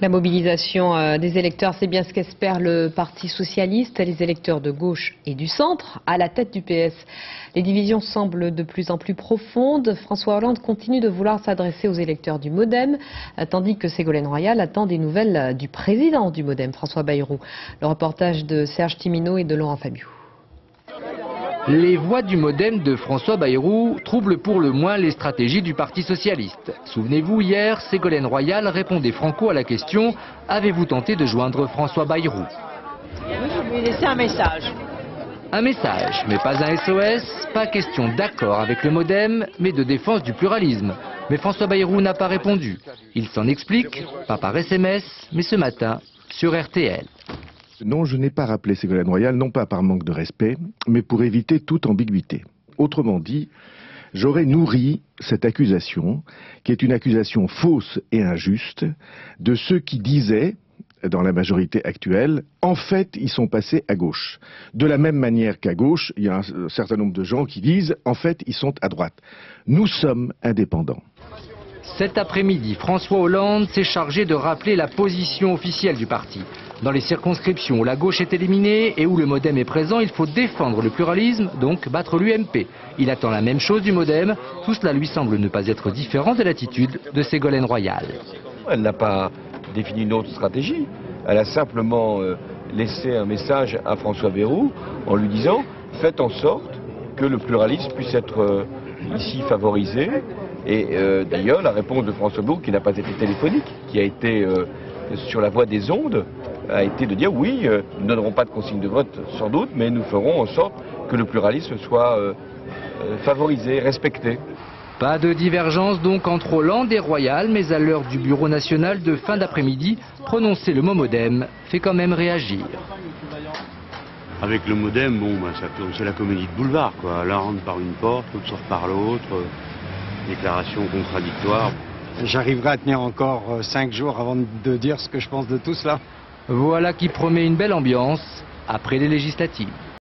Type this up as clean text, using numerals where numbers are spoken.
La mobilisation des électeurs, c'est bien ce qu'espère le Parti socialiste, les électeurs de gauche et du centre, à la tête du PS. Les divisions semblent de plus en plus profondes. François Hollande continue de vouloir s'adresser aux électeurs du MoDem, tandis que Ségolène Royal attend des nouvelles du président du MoDem, François Bayrou. Le reportage de Serge Timineau et de Laurent Fabiou. Les voix du MoDem de François Bayrou troublent pour le moins les stratégies du Parti socialiste. Souvenez-vous, hier, Ségolène Royal répondait franco à la question « Avez-vous tenté de joindre François Bayrou ?» Oui, je lui ai laissé un message. Un message, mais pas un SOS, pas question d'accord avec le MoDem, mais de défense du pluralisme. Mais François Bayrou n'a pas répondu. Il s'en explique, pas par SMS, mais ce matin, sur RTL. Non, je n'ai pas rappelé Ségolène Royal, non pas par manque de respect, mais pour éviter toute ambiguïté. Autrement dit, j'aurais nourri cette accusation, qui est une accusation fausse et injuste, de ceux qui disaient, dans la majorité actuelle, en fait, ils sont passés à gauche. De la même manière qu'à gauche, il y a un certain nombre de gens qui disent, en fait, ils sont à droite. Nous sommes indépendants. Cet après-midi, François Hollande s'est chargé de rappeler la position officielle du parti. Dans les circonscriptions où la gauche est éliminée et où le MoDem est présent, il faut défendre le pluralisme, donc battre l'UMP. Il attend la même chose du MoDem. Tout cela lui semble ne pas être différent de l'attitude de Ségolène Royal. Elle n'a pas défini une autre stratégie. Elle a simplement laissé un message à François Bayrou en lui disant « Faites en sorte que le pluralisme puisse être ici favorisé ». Et d'ailleurs, la réponse de François Bayrou, qui n'a pas été téléphonique, qui a été sur la voie des ondes, a été de dire oui, nous ne donnerons pas de consigne de vote sans doute, mais nous ferons en sorte que le pluralisme soit favorisé, respecté. Pas de divergence donc entre Hollande et Royal, mais à l'heure du bureau national de fin d'après-midi, prononcer le mot MoDem fait quand même réagir. Avec le MoDem, bon, c'est la comédie de boulevard, quoi. L'un rentre par une porte, l'autre sort par l'autre, déclaration contradictoire. J'arriverai à tenir encore 5 jours avant de dire ce que je pense de tout cela. Voilà qui promet une belle ambiance après les législatives.